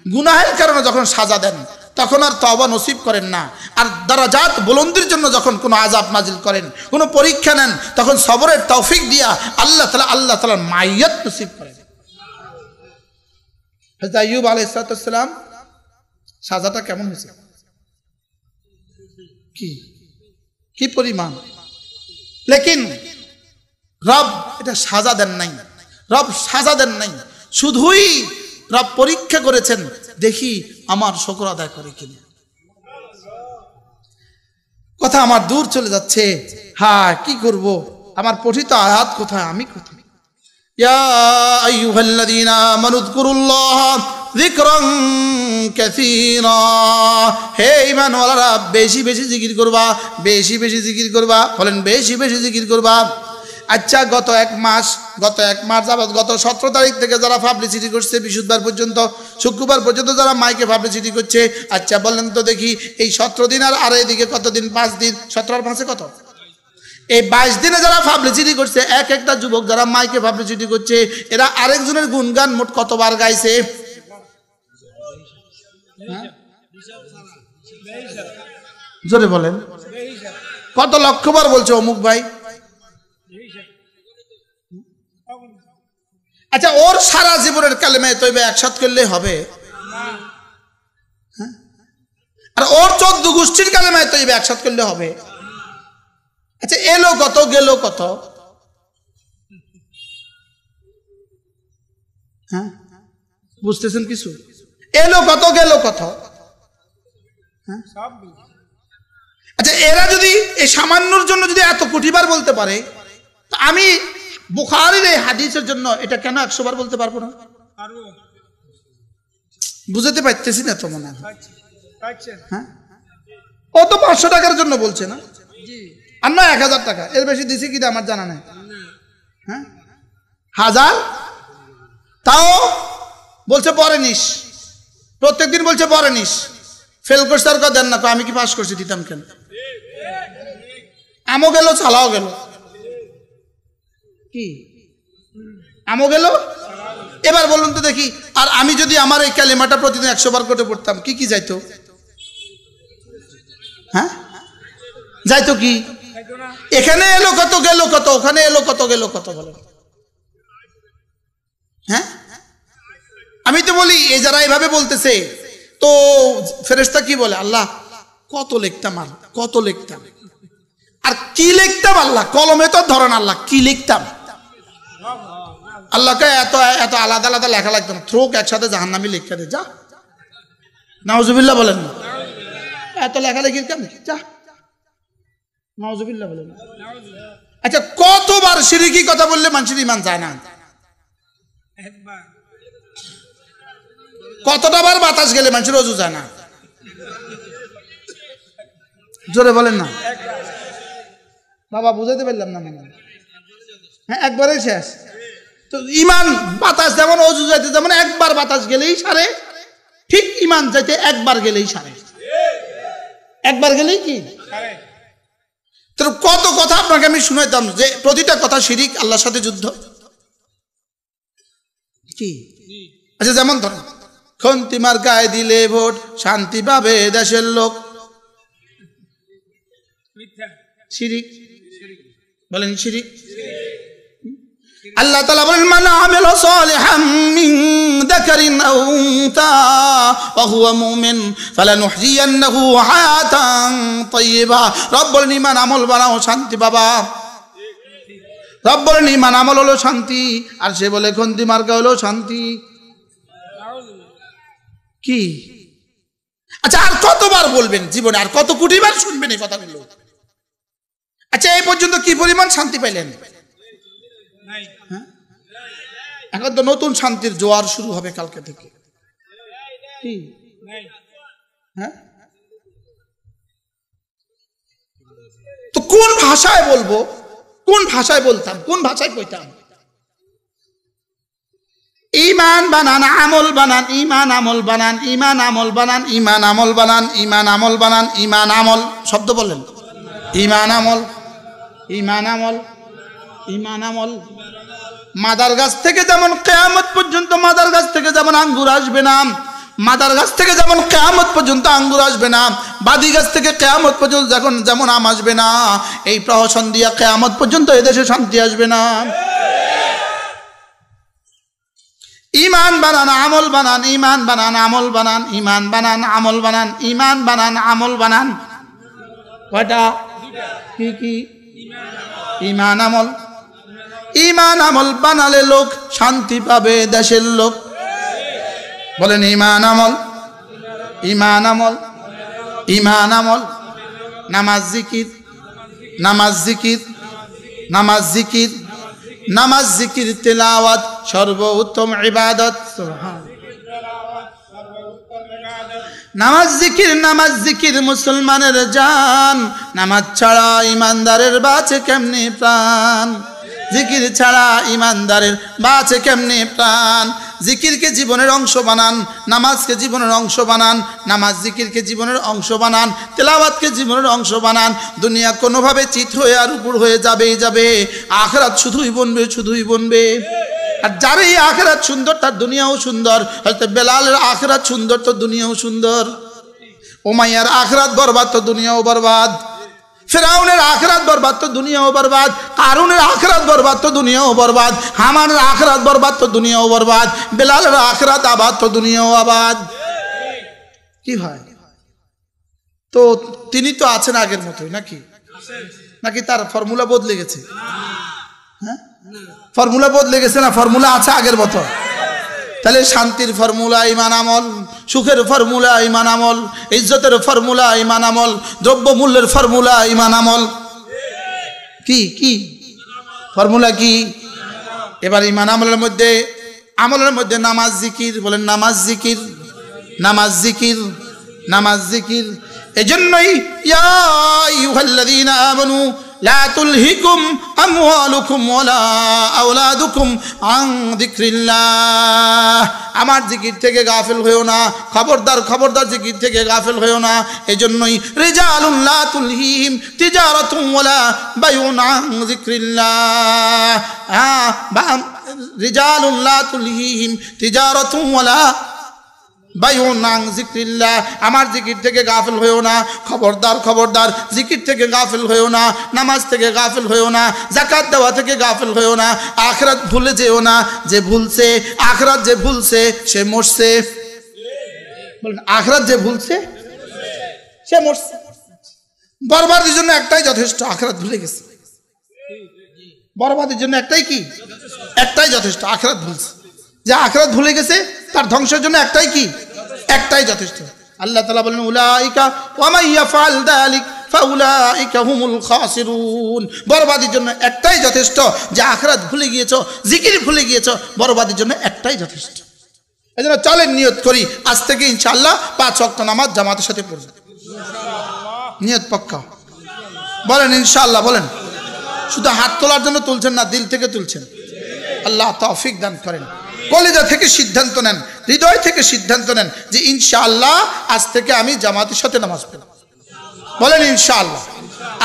গুনাহের কারণে যখন সাজা দেন তখন আর তওবা নসিব করেন না। আর দারাজাত বুলন্দির জন্য যখন কোনো আযাব নাজিল করেন, কোনো পরীক্ষা নেন, তখন সবরের তৌফিক দিয়া আল্লাহ তাআলার মাইয়াত নসিব করেন। হযরত আইয়ুব আলাইহিস সালাম সাজাটা কেমন হয়েছে, কি পরিমাণ। লেকিন রব এটা সাজা দেন নাই, রব সাজা দেন নাই, শুধুই রব পরীক্ষা করেছেন, দেখি আমার শুকর আদায় করে কিনা। কথা আমার দূর চলে যাচ্ছে, হ্যাঁ কি করব, আমার পঠিত আয়াত কোথায়, আমি কোথায়। ইয়া আইয়ুহাল্লাযীনা আমানু যকুরুল্লাহ যিকরান কাসীরা, হে ঈমানওয়ালারা বেশি বেশি জিকির করবা, বেশি বেশি জিকির করবা। বলেন বেশি বেশি জিকির করবা। আচ্ছা, গত এক মাস যাবত, গত 17 তারিখ থেকে যারা পাবলিসিটি করছে বৃহস্পতিবার পর্যন্ত, শুক্রবার পর্যন্ত যারা মাইকে পাবলিসিটি করছে, আচ্ছা বলেন তো দেখি, এই 17 দিন আর এদিকে কত দিন, 5 দিন, 17 আর 5 কত, এই 22 দিনে যারা পাবলিসিটি করছে, এক একটা যুবক যারা মাইকে পাবলিসিটি করছে, এরা আরেকজনের গুণগান মোট কতবার গাইছে? জোরে বলেন, কত লক্ষবার বলছে অমুক ভাই। আচ্ছা, ওর সারা জীবনের কালেমা তৈবা একসাথে করলে হবে? আর ওর 14 গোষ্ঠীর কালেমা তৈবা একসাথে করলে হবে? আচ্ছা, এলো কত গেল কত? হ্যাঁ, বুঝতেছেন কিছু? এলো কত গেল কত? আচ্ছা, এরা যদি এই সামান্যর জন্য যদি এত কোটিবার বলতে পারে, তো আমি বুখারীর এই হাদিসের জন্য এটা কেন 100 বার বলতে পারবো না? বুঝতে পারতেছি না তো মনে হয়। হ্যাঁ, ও তো 500 টাকার জন্য বলছে না, আর না 1000 টাকা, এর বেশি দিছি কিনা আমার জানা নাই। হ্যাঁ, 1000, তাও বলছে পরে নিস, প্রত্যেকদিন বলছে পরে নিস। ফেল করছে আর দেন না, আমি কি পাস করছি, দিতাম কেন? আমও গেল, চালাও গেল, কি আমও গেল। এবার বলুন তো দেখি, আর আমি যদি আমার এই কালিমাটা প্রতিদিন 100 বার করে পড়তাম, কি কি যাইতো? হ্যাঁ, যাইতো কি? এখানে এলো কত গেল কত, ওখানে এলো কত গেল কত, বলো। হ্যাঁ, আমি তো বলি এই যারা এইভাবে বলতেছে, তো ফেরেশতা কি বলে? আল্লাহ কত লিখতাম, আর কত লিখতাম, আর কি লিখতাম, আল্লাহ কলমে তো ধরেন, আল্লাহ কি লিখতাম। আল্লাহকে এত এত আলাদা আলাদা লেখা লাগতো না, থ্রোক একসাথে জাহান্নামী লিখতে দে, যা। নাউজুবিল্লাহ বলেন, এত লেখালেখির কেন, যা। নাউজুবিল্লাহ বলেন। আচ্ছা, কতবার শিরকি কথা বললে মানুষের ঈমান যায় না? কতটা বার বাতাস গেলে মানুষের ওযু যায় না? জোরে বলেন না বাবা, বুঝাইতে পারলাম না মনে। হ্যাঁ, একবারে শেষ। তো ঈমান বাতাস যেমন ওযু যাইতে যেমন একবার বাতাস গেলেই সারে, ঠিক ঈমান যাইতে একবার গেলেই সারে। একবার গেলেই কি সারে? তো কত কথা আপনাকে আমি শুনাইতাম যে প্রতিটা কথা শিরিক, আল্লাহর সাথে যুদ্ধ। কি আচ্ছা, যেমন ধরুন, খন্তিমার গায়ে দিলে ভোট, শান্তি পাবে দেশের লোক, শিরিক। বলেন শিরিক। আল্লাহ তাআলা বলেন, মান আমিলা সালিহাম মিন যাকারিন আও উনসা ওয়া হুয়া মুমিন ফালানুহয়িয়ান্নাহু হায়াতান তাইয়্যিবা। রব বলেন ঈমান আমল বানাও, শান্তি পাবা। রব বলেন ঈমান আমল হলো শান্তি, আর সে বলে খন্তি মার্কা হলো শান্তি। কি আচ্ছা, আর কতবার বলবেন জীবনে, আর কত কোটিবার শুনবেন এই কথাগুলো? আচ্ছা, এই পর্যন্ত কি পরিমাণ শান্তি পাইলেন? এখন তো নতুন শান্তির জোয়ার শুরু হবে কালকে থেকে। হ্যাঁ, তো কোন ভাষায় বলবো, কোন ভাষায় বলতাম, কোন ভাষায় কইতাম? ঈমান বানান, আমল বানান, ঈমান আমল বানান, ঈমান আমল বানান, ঈমান আমল বানান, ঈমান আমল বানান, ঈমান আমল। শব্দ বলেন, ঈমান আমল, ঈমান আমল, ঈমান আমল। মাদার গাছ থেকে যেমন কিয়ামত পর্যন্ত মাদার গাছ থেকে যেমন আঙ্গুর আসবে না, মাদার গাছ থেকে যেমন কিয়ামত পর্যন্ত আঙ্গুর আসবে না, বাদি গাছ থেকে কিয়ামত পর্যন্ত যেমন আম আসবে না, এই প্রহসন দিয়া কিয়ামত পর্যন্ত এদেশে শান্তি আসবে না। ঈমান বানান, আমল বানান, ঈমান বানান, আমল বানান, ঈমান বানান, আমল বানান, ঈমান বানান, আমল বানান। কয়টা? কি কি? ঈমান আমল। ঈমান আমল বানালে লোক শান্তি পাবে, দেশের লোক। বলেন ঈমান আমল, ঈমান আমল, ঈমান আমল। নামাজ জিকির, নামাজ জিকির, নামাজ জিকির, নামাজ জিকির তেলাওয়াত সর্বোত্তম ইবাদত। নামাজ জিকির, নামাজ জিকির মুসলমানের জান। নামাজ ছাড়া ইমানদারের বাঁচে কেমনে প্রাণ? জিকির ছাড়া ইমানদারের বাঁচে কেমনে প্রাণ? জিকিরকে জীবনের অংশ বানান, নামাজকে জীবনের অংশ বানান, নামাজ জিকিরকে জীবনের অংশ বানান, তেলাওয়াতকে জীবনের অংশ বানান। দুনিয়া কোনোভাবে চিত হয়ে আর উপর হয়ে যাবেই যাবে, আখিরাত শুধুই বনবে, শুধুই বনবে। আর যার এই আখিরাত সুন্দর তার দুনিয়াও সুন্দর। হয়তো বেলালের আখিরাত সুন্দর তো দুনিয়াও সুন্দর। উমাইয়ার আখিরাত বরবাদ তো দুনিয়াও বরবাদ। ফিরাউনের আখিরাত বরবাদ তো দুনিয়াও বরবাদ। কারুনের আখিরাত বরবাদ তো দুনিয়াও বরবাদ। হামানের আখিরাত বরবাদ তো দুনিয়াও বরবাদ। বেলালের আখিরাত আবাদ তো দুনিয়াও আবাদ। কি হয়? তো তিনি তো আছেন আগের মতোই নাকি? নাকি তার ফর্মুলা বদলে গেছে? হ্যাঁ, ফর্মুলা বদলে গেছে না ফর্মুলা আছে আগের মতো? তাহলে শান্তির ফর্মুলা ঈমান আমল, সুখের ফর্মুলা ঈমান আমল, ইজ্জতের ফর্মুলা ঈমান আমল, দ্রব্যমূল্যের ফর্মুলা ঈমান আমল। কি কি ফর্মুলা কি? এবার ঈমান আমলের মধ্যে নামাজ জিকির। বলেন নামাজ জিকির, নামাজ জিকির, নামাজ জিকির। এজন্যই ইয়া আইয়ুহাল্লাযীনা আমানু লা তুলহিকুম আমওয়ালুকুম ওয়ালা আওলাদুকুম আন যিকরিল্লাহ। আমার জিকির থেকে গাফিল হইও না, খবরদার খবরদার জিকির থেকে গাফিল হইও না। এজন্যই রিজালুন লা তুলহিহিম তিজারাতুন ওয়ালা বাইউন আন যিকরিল্লাহ। রিজালুন লা তুলহিহিম তিজারাতুন ওয়ালা বাইউন আন যিকরিল্লাহ। আমার জিকির থেকে গাফিল হইও না, খবরদার খবরদার জিকির থেকে গাফিল হইও না, নামাজ থেকে গাফিল হইও না, যাকাত দেওয়া থেকে গাফিল হইও না। আখিরাত ভুলে যেও না, যে ভুলছে আখিরাত যে ভুলছে সে মরছে। বলেন আখিরাত যে ভুলছে সে মরছে। বরবাদের জন্য একটাই যথেষ্ট, আখিরাত ভুলে গেছে। বরবাদের জন্য একটাই কি? একটাই যথেষ্ট, আখিরাত ভুলছে। যে আখিরাত ভুলে গেছে তার ধ্বংসের জন্য একটাই কি? একটাই যথেষ্ট। আল্লাহ তাআলা বলেন উলাইকা ওয়া মান ইয়াফআল যালিক ফাউলাইকা হুমুল খাসিরুন। বরবাদের জন্য একটাই যথেষ্ট, যে আখিরাত ভুলে গিয়েছো, জিকির ভুলে গিয়েছো, বরবাদের জন্য একটাই যথেষ্ট। এজন্য চলেন নিয়ত করি আজ থেকে ইনশাআল্লাহ 5 ওয়াক্ত নামাজ জামাতের সাথে পড়ব। নিয়ত পাক্কা? বলেন ইনশাআল্লাহ। বলেন শুধু হাত তোলার জন্য তুলছেন না, দিল থেকে তুলছেন। আল্লাহ তৌফিক দান করেন। কলিজা থেকে সিদ্ধান্ত নেন, হৃদয় থেকে সিদ্ধান্ত নেন যে ইনশাআল্লাহ আজ থেকে আমি জামাতের সাথে নামাজ পড়ব। বলেন ইনশাআল্লাহ।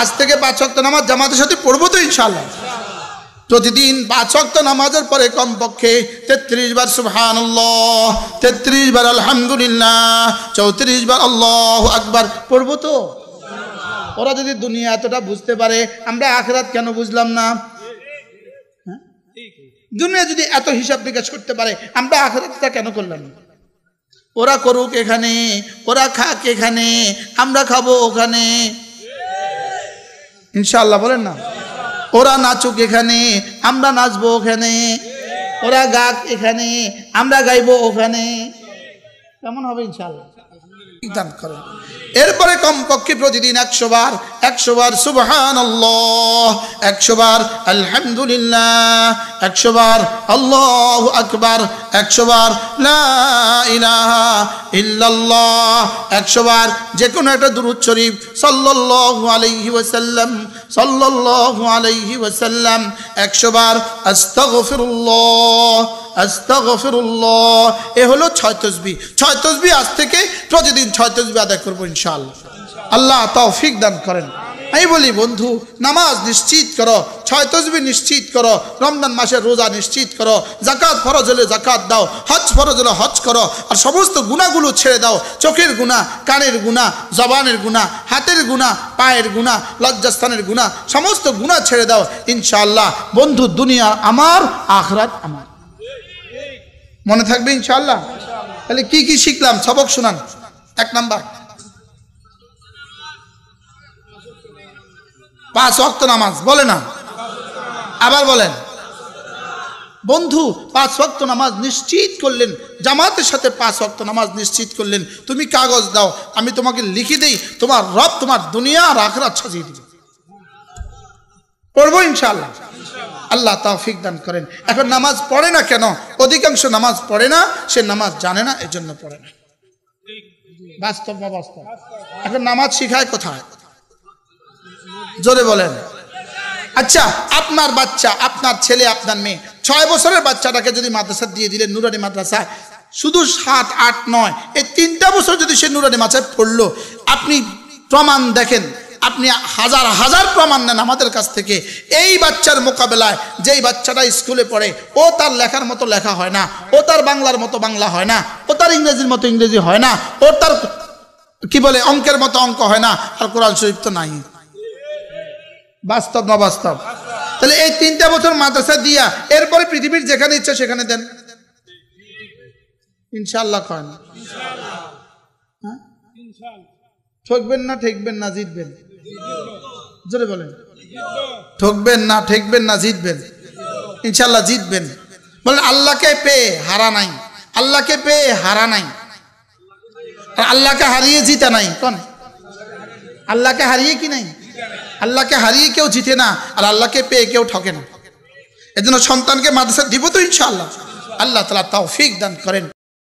আজ থেকে 5 ওয়াক্ত নামাজ জামাতের সাথে পড়বো তো ইনশাআল্লাহ। প্রতিদিন 5 ওয়াক্ত নামাজের পরে কমপক্ষে 33 বার সুবহানাল্লাহ, 33 বার আলহামদুলিল্লাহ, 34 বার আল্লাহু আকবার পড়বো তো। ওরা যদি দুনিয়া এতটা বুঝতে পারে, আমরা আখিরাত কেন বুঝলাম না? দুনিয়া যদি এত হিসাব বিকাশ করতে পারে, আমরা আখিরাতটা কেন করলাম না? ওরা করুক এখানে, ওরা খাক এখানে, আমরা খাবো ওখানে ইনশাআল্লাহ। বলেন না? ওরা নাচুক এখানে, আমরা নাচবো ওখানে, ওরা গাক এখানে, আমরা গাইবো ওখানে। কেমন হবে ইনশাআল্লাহ? দান করেন। এরপরে কমপক্ষে প্রতিদিন 100 বার সুবহানাল্লাহ, 100 বার আলহামদুলিল্লাহ, 100 বার আল্লাহু আকবার, 100 বার লা ইলাহা ইল্লাল্লাহ, 100 বার যে কোনো একটা দুরূদ শরীফ সাল্লাল্লাহু আলাইহি ওয়াসাল্লাম, সাল্লাল্লাহু আলাইহি ওয়াসাল্লাম, 100 বার আস্তাগফিরুল্লাহ, আস্তাগফিরুল্লাহ। এ হলো 6 তাসবিহ। 6 তাসবিহ আজ থেকে প্রতিদিন 6 তাসবিহ আদায় করবো ইনশাআল্লাহ। আল্লাহ তৌফিক দান করেন। আমি বলি বন্ধু, নামাজ নিশ্চিত করো 6 তসবিহ নিশ্চিত করো, রমজান মাসে রোজা নিশ্চিত করো, যাকাত ফরজ হলে যাকাত দাও, হজ ফরজ হলে হজ করো, আর সমস্ত গুনাহগুলো ছেড়ে দাও। চোখের গুনাহ, কানের গুনাহ, জবানের গুনাহ, হাতের গুনাহ, পায়ের গুনাহ, লজ্জাস্থানের গুনাহ, সমস্ত গুনাহ ছেড়ে দাও। ইনশাআল্লাহ বন্ধু, দুনিয়া আমার, আখিরাত আমার। মনে থাকবে ইনশাআল্লাহ? তাহলে কি কি শিখলাম? সবক শুনান। 1 নাম্বার, 5 ওয়াক্ত নামাজ। বলে না, আবার বলেন। বন্ধু 5 ওয়াক্ত নামাজ নিশ্চিত করলেন, জামাতের সাথে 5 ওয়াক্ত নামাজ নিশ্চিত করলেন। তুমি কাগজ দাও, আমি তোমাকে লিখে দেই, তোমার রব তোমার দুনিয়া আর আখিরাত সাজিয়ে দিবে। পড়বো ইনশাআল্লাহ। আল্লাহ তৌফিক দান করেন। এখন নামাজ পড়ে না কেন? অধিকাংশ নামাজ পড়ে না, সে নামাজ জানে না, এজন্য পড়ে না। বাস্তব বা বাস্তব? এখন নামাজ শিখায় কোথায়? জোরে বলেন। আচ্ছা, আপনার বাচ্চা, আপনার ছেলে, আপনার মেয়ে 6 বছরের বাচ্চাটাকে যদি মাদ্রাসা দিয়ে দিলেন, নুরানি মাদ্রাসায়, শুধু 7, 8, 9 এই 3টা বছর যদি সে নুরানি মাদ্রাসায় পড়লো, আপনি প্রমাণ দেখেন, আপনি হাজার হাজার প্রমাণ নেন আমাদের কাছ থেকে। এই বাচ্চার মোকাবেলায় যেই বাচ্চাটা স্কুলে পড়ে, ও তার লেখার মতো লেখা হয় না, ও তার বাংলার মতো বাংলা হয় না, ও তার ইংরেজির মতো ইংরেজি হয় না, ও তার কি বলে অঙ্কের মতো অঙ্ক হয় না, আর কোরআন শরীফ তো নাই। বাস্তব না বাস্তব? তাহলে এই 3টা বছর মাদ্রাসা দিয়া এরপরে পৃথিবীর যেখানে ইচ্ছা সেখানে দেন, ইনশাআল্লাহ। কয় না ঠকবেন না, ঠেকবেন না, জিতবেন। জোরে বলেন। ঠকবেন না, ঠেকবেন না, জিতবেন ইনশাআল্লাহ, জিতবেন। বলেন আল্লাহকে পেয়ে হারা নাই, আল্লাহকে পেয়ে হারা নাই, আর আল্লাহকে হারিয়ে জিতা নাই। কোন আল্লাহকে হারিয়ে কি নাই? আল্লাহকে হারিয়ে কেউ জিতে না, আর আল্লাহকে পেয়ে কেউ ঠকে না। এজন্য সন্তানকে মাদ্রাসা দিব তো ইনশাআল্লাহ। আল্লাহ তাআলা তৌফিক দান করেন।